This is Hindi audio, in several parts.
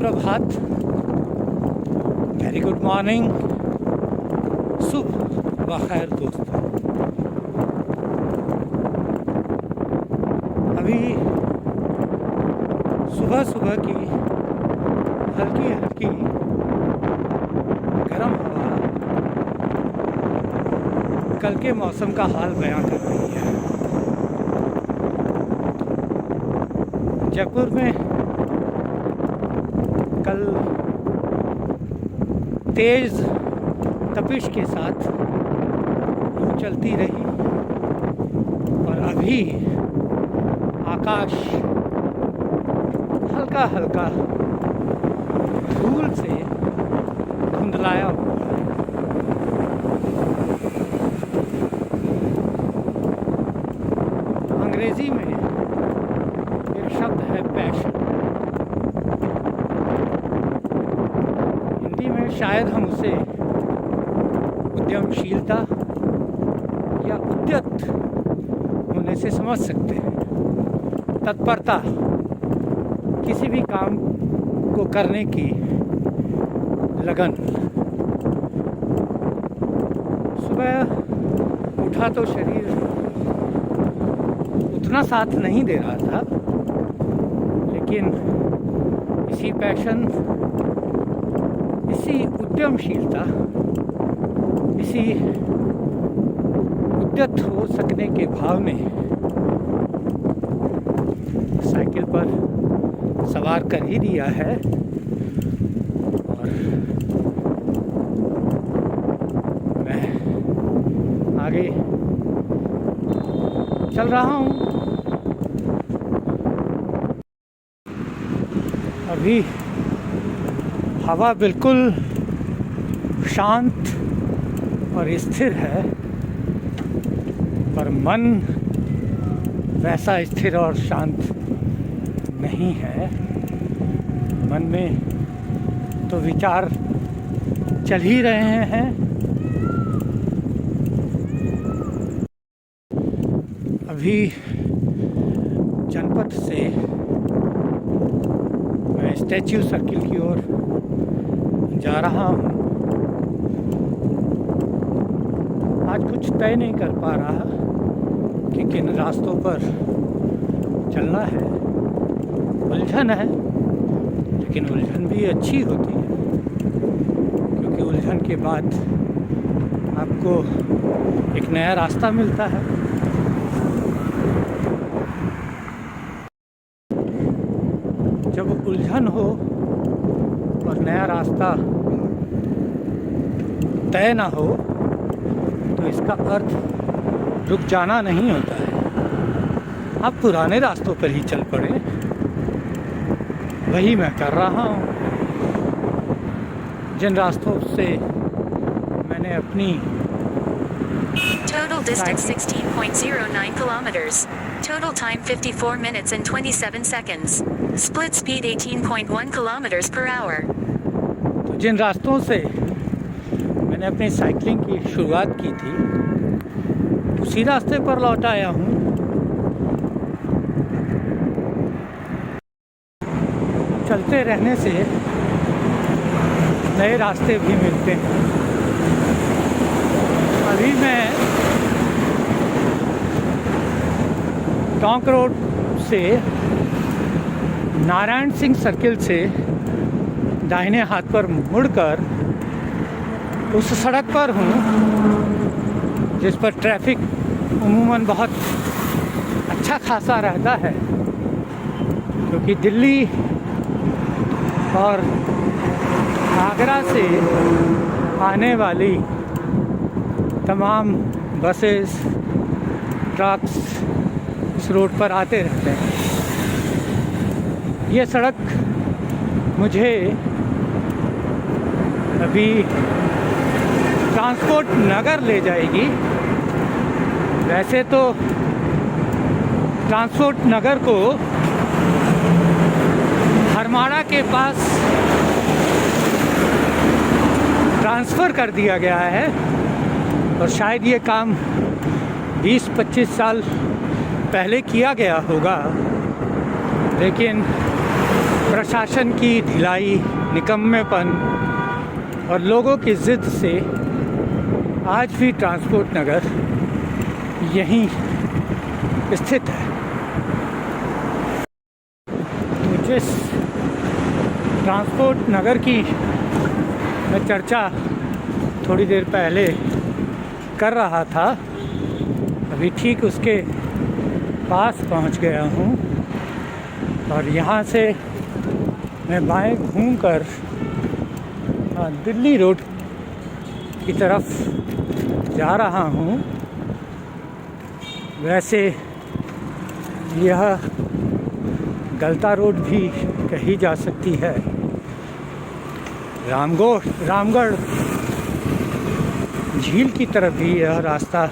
सुप्रभात, वेरी गुड मॉर्निंग, सुबह बखैर दोस्तों। अभी सुबह सुबह की हल्की हल्की गर्म हवा कल के मौसम का हाल बयां कर रही है। जयपुर में कल तेज़ तपिश के साथ लू चलती रही और अभी आकाश हल्का हल्का धूल से धुंधलाया हुआ है। अंग्रेजी में एक शब्द है पैशन, हिंदी में शायद हम उसे उद्यमशीलता या उद्यत होने से समझ सकते हैं। तत्परता, किसी भी काम को करने की लगन। सुबह उठा तो शरीर उतना साथ नहीं दे रहा था, लेकिन इसी पैशन, इसी उद्यमशीलता, इसी उद्यत हो सकने के भाव में साइकिल पर सवार कर ही दिया है और मैं आगे चल रहा हूँ। अभी हवा बिल्कुल शांत और स्थिर है, पर मन वैसा स्थिर और शांत नहीं है। मन में तो विचार चल ही रहे हैं। अभी जनपथ से मैं स्टैच्यू सर्किल की ओर जा रहा हूँ। आज कुछ तय नहीं कर पा रहा कि किन रास्तों पर चलना है। उलझन है, लेकिन उलझन भी अच्छी होती है, क्योंकि उलझन के बाद आपको एक नया रास्ता मिलता है। जब उलझन हो और नया रास्ता तय ना हो तो इसका अर्थ रुक जाना नहीं होता है। आप पुराने रास्तों पर ही चल पड़े, वही मैं कर रहा हूँ। जिन रास्तों से मैंने अपनी Total distance 16.09 kilometers. Total time 54 minutes and 27 seconds. Split speed 18.1 kilometers per hour. तो जिन रास्तों से मैंने अपनी साइकिलिंग की शुरुआत की थी, उसी रास्ते पर लौट आया हूँ। चलते रहने से नए रास्ते भी मिलते हैं। अभी मैं टोंक रोड से नारायण सिंह सर्किल से दाहिने हाथ पर मुड़कर उस सड़क पर हूँ जिस पर ट्रैफिक उमूमन बहुत अच्छा खासा रहता है, क्योंकि दिल्ली और आगरा से आने वाली तमाम बसेस, ट्रक्स इस रोड पर आते रहते हैं। ये सड़क मुझे अभी ट्रांसपोर्ट नगर ले जाएगी। वैसे तो ट्रांसपोर्ट नगर को हरमाड़ा के पास ट्रांसफ़र कर दिया गया है और शायद ये काम 20-25 साल पहले किया गया होगा, लेकिन प्रशासन की ढिलाई, निकम्मेपन और लोगों की ज़िद से आज भी ट्रांसपोर्ट नगर यहीं स्थित है। तो जिस ट्रांसपोर्ट नगर की मैं चर्चा थोड़ी देर पहले कर रहा था, अभी ठीक उसके पास पहुंच गया हूं और यहाँ से मैं बाएं घूमकर दिल्ली रोड की तरफ जा रहा हूं। वैसे यह गलता रोड भी कही जा सकती है। रामगढ़ झील की तरफ भी यह रास्ता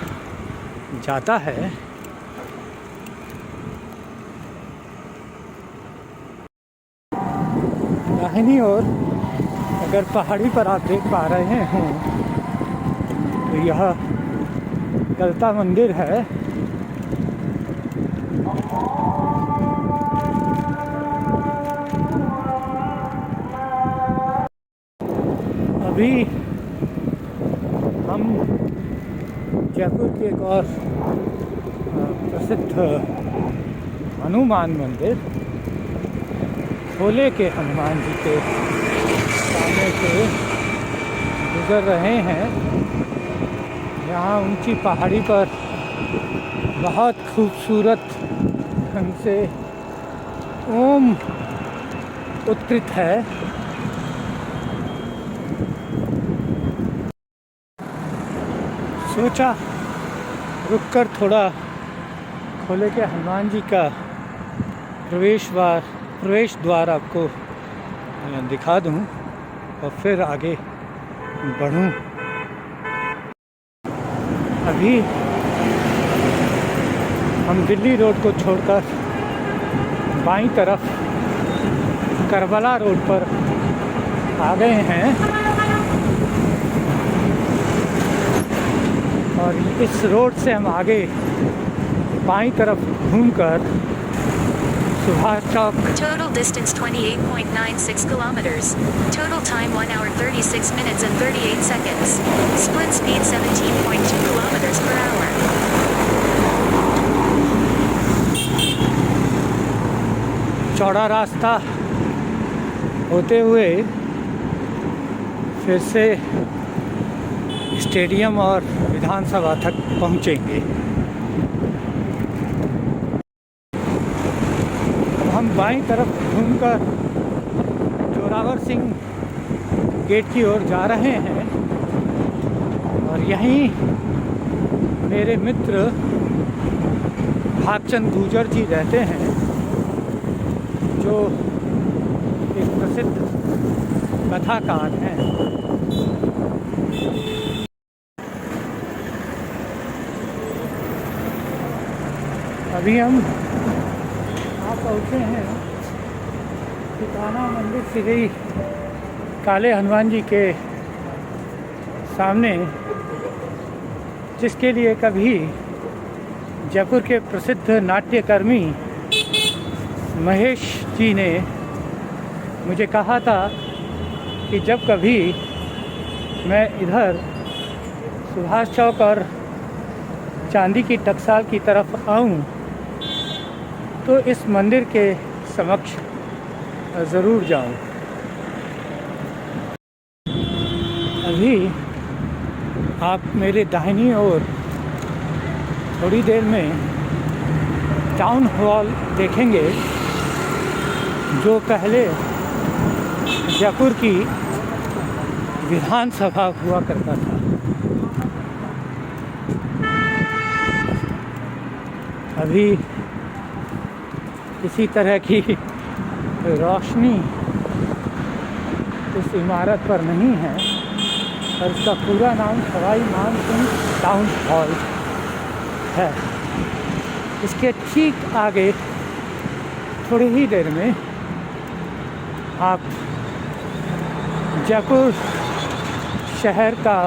जाता है। दाहिनी ओर अगर पहाड़ी पर आप देख पा रहे हैं तो यह गलता मंदिर है। अभी हम जयपुर के एक और प्रसिद्ध हनुमान मंदिर भोले के हनुमान जी के सामने से गुजर रहे हैं। यहाँ ऊंची पहाड़ी पर बहुत खूबसूरत ढंग से ओम उत्कृत है। सोचा रुककर थोड़ा भोले के हनुमान जी का प्रवेश द्वार आपको दिखा दूं और फिर आगे बढ़ूं। अभी हम दिल्ली रोड को छोड़कर बाईं तरफ करबला रोड पर आ गए हैं और इस रोड से हम आगे बाईं तरफ घूमकर Subhash Chowk. Total distance 28.96 kilometers. Total time 1 hour 36 minutes and 38 seconds. Split speed 17.2 kilometers per hour. चौड़ा रास्ता होते हुए फिर से स्टेडियम और विधानसभा तक पहुंचेंगे। हम बाईं तरफ घूमकर जोरावर सिंह गेट की ओर जा रहे हैं और यहीं मेरे मित्र भागचंद गुर्जर जी रहते हैं, जो एक प्रसिद्ध कथाकार हैं। अभी हम पहुँचे हैं टिकाना मंदिर श्री काले हनुमान जी के सामने, जिसके लिए कभी जयपुर के प्रसिद्ध नाट्यकर्मी महेश जी ने मुझे कहा था कि जब कभी मैं इधर सुभाष चौक और चांदी की टकसाल की तरफ आऊं तो इस मंदिर के समक्ष ज़रूर जाऊं। अभी आप मेरे दाहिनी ओर थोड़ी देर में टाउन हॉल देखेंगे, जो पहले जयपुर की विधानसभा हुआ करता था। अभी किसी तरह की रोशनी इस इमारत पर नहीं है और इसका पूरा नाम सवाई मान सिंह टाउन हॉल है। इसके ठीक आगे थोड़ी ही देर में आप जयपुर शहर का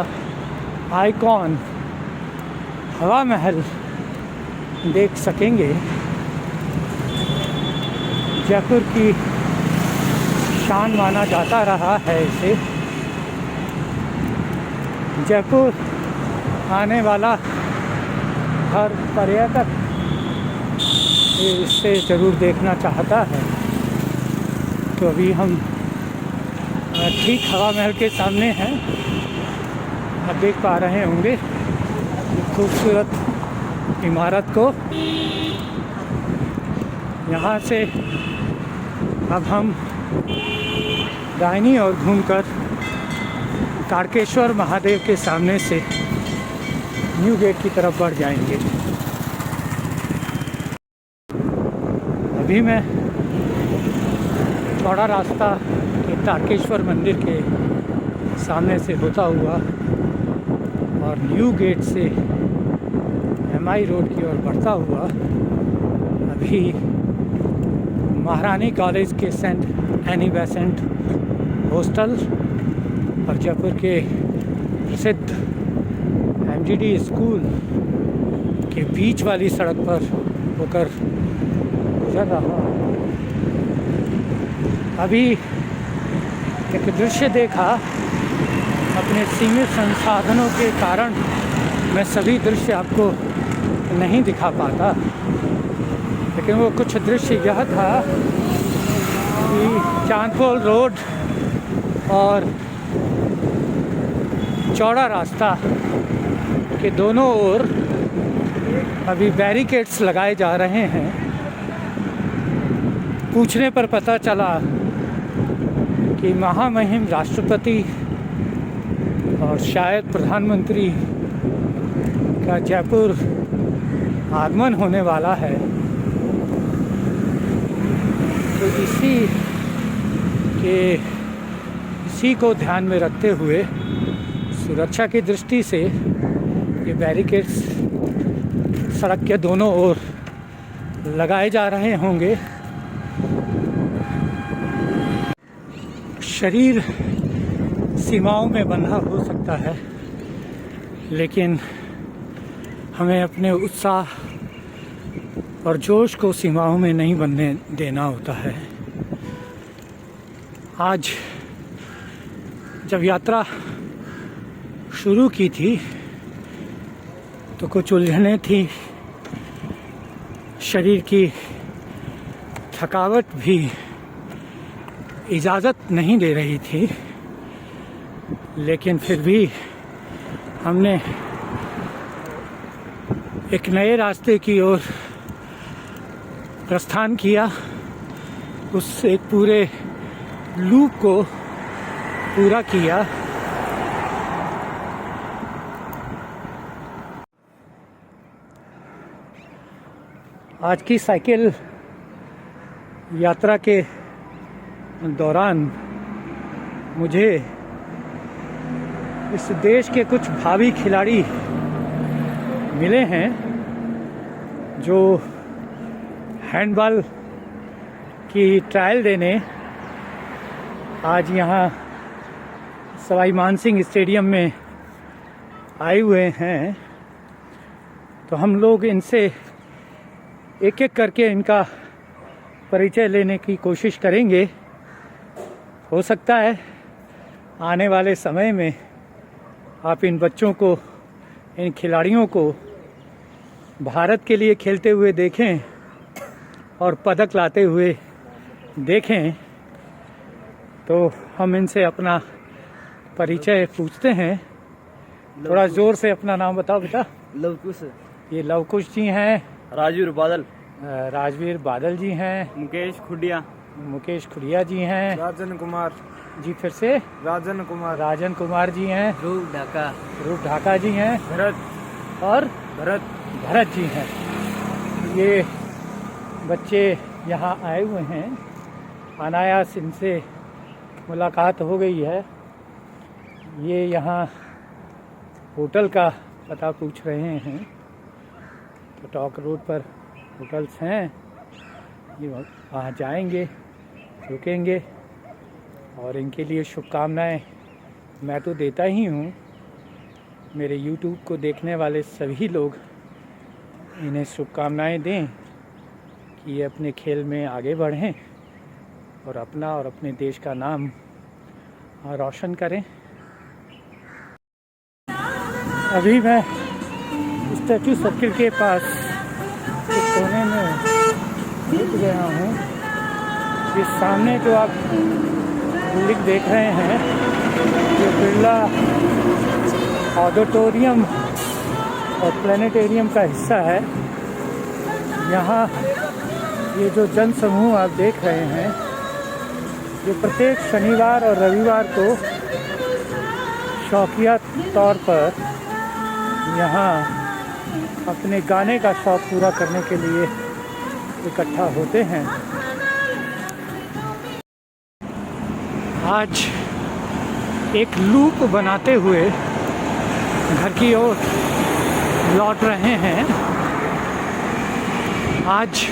आइकॉन हवा महल देख सकेंगे। जयपुर की निशान माना जाता रहा है इसे। जयपुर आने वाला हर पर्यटक इसे ज़रूर देखना चाहता है। तो अभी हम ठीक हवा महल के सामने हैं। आप देख पा रहे होंगे खूबसूरत इमारत को। यहाँ से अब हम दाहिनी ओर घूमकर तारकेश्वर महादेव के सामने से न्यू गेट की तरफ बढ़ जाएंगे। अभी मैं चौड़ा रास्ता के तारकेश्वर मंदिर के सामने से होता हुआ और न्यू गेट से MI रोड की ओर बढ़ता हुआ अभी महारानी कॉलेज के सेंट एनी बेसेंट हॉस्टल और जयपुर के प्रसिद्ध MGD स्कूल के बीच वाली सड़क पर होकर गुजर रहा। अभी एक दृश्य देखा। अपने सीमित संसाधनों के कारण मैं सभी दृश्य आपको नहीं दिखा पाता, लेकिन वो कुछ दृश्य यह था कि चांदपोल रोड और चौड़ा रास्ता के दोनों ओर अभी बैरिकेड्स लगाए जा रहे हैं। पूछने पर पता चला कि महामहिम राष्ट्रपति और शायद प्रधानमंत्री का जयपुर आगमन होने वाला है। तो इसी को ध्यान में रखते हुए सुरक्षा की दृष्टि से ये बैरिकेड्स सड़क के दोनों ओर लगाए जा रहे होंगे। शरीर सीमाओं में बंधा हो सकता है, लेकिन हमें अपने उत्साह और जोश को सीमाओं में नहीं बनने देना होता है। आज जब यात्रा शुरू की थी तो कुछ उलझनें थी। शरीर की थकावट भी इजाज़त नहीं दे रही थी, लेकिन फिर भी हमने एक नए रास्ते की ओर प्रस्थान किया। उस एक पूरे लूप को पूरा किया। आज की साइकिल यात्रा के दौरान मुझे इस देश के कुछ भावी खिलाड़ी मिले हैं जो हैंडबॉल की ट्रायल देने आज यहाँ सवाई मानसिंह स्टेडियम में आए हुए हैं। तो हम लोग इनसे एक एक करके इनका परिचय लेने की कोशिश करेंगे। हो सकता है आने वाले समय में आप इन बच्चों को, इन खिलाड़ियों को भारत के लिए खेलते हुए देखें और पदक लाते हुए देखें। तो हम इनसे अपना परिचय पूछते हैं। थोड़ा जोर से अपना नाम बताओ बेटा। लवकुश। ये लवकुश जी हैं। राजवीर बादल। राजवीर बादल जी हैं। मुकेश खुडिया। मुकेश खुडिया जी हैं। राजन कुमार जी फिर से। राजन कुमार। राजन कुमार जी हैं। रूप ढाका। रूप ढाका जी हैं। भरत और भरत जी हैं। ये बच्चे यहाँ आए हुए हैं। अनायास इनसे मुलाकात हो गई है। ये यहाँ होटल का पता पूछ रहे हैं। तो टॉक रोड पर होटल्स हैं, ये वहाँ जाएंगे, रुकेंगे और इनके लिए शुभकामनाएं मैं तो देता ही हूँ। मेरे YouTube को देखने वाले सभी लोग इन्हें शुभकामनाएं दें कि ये अपने खेल में आगे बढ़ें और अपना और अपने देश का नाम रोशन करें। अभी मैं स्टैचू सर्किल के पास एक कोने में रुक गया हूँ। ये सामने जो आप बिल्डिंग देख रहे हैं, ये बिरला ऑडिटोरियम और प्लानिटेरियम का हिस्सा है। यहाँ ये जो जन समूह आप देख रहे हैं, ये प्रत्येक शनिवार और रविवार को शौकिया तौर पर यहाँ अपने गाने का शौक़ पूरा करने के लिए इकट्ठा होते हैं। आज एक लूप बनाते हुए घर की ओर लौट रहे हैं। आज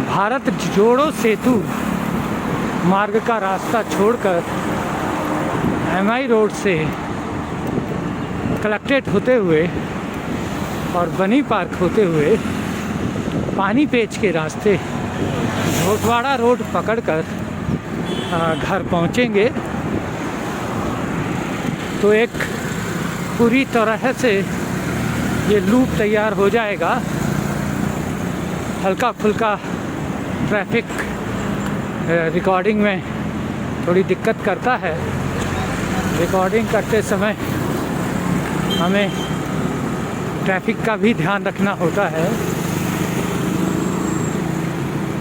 भारत जोड़ो सेतु मार्ग का रास्ता छोड़कर MI रोड से कलेक्ट्रेट होते हुए और बनी पार्क होते हुए पानी पेच के रास्ते झोटवाड़ा रोड पकड़कर घर पहुंचेंगे। तो एक पूरी तरह से ये लूप तैयार हो जाएगा। हल्का फुल्का ट्रैफिक रिकॉर्डिंग में थोड़ी दिक्कत करता है। रिकॉर्डिंग करते समय हमें ट्रैफिक का भी ध्यान रखना होता है।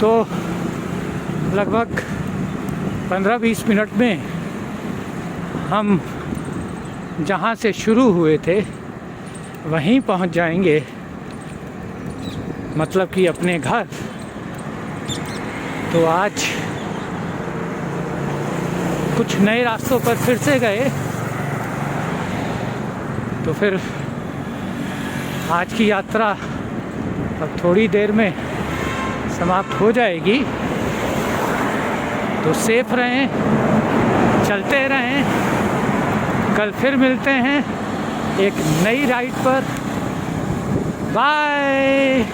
तो लगभग 15-20 मिनट में हम जहाँ से शुरू हुए थे वहीं पहुँच जाएंगे, मतलब कि अपने घर। तो आज कुछ नए रास्तों पर फिर से गए, तो फिर आज की यात्रा अब थोड़ी देर में समाप्त हो जाएगी। तो सेफ रहें, चलते रहें। कल फिर मिलते हैं एक नई राइड पर। बाय।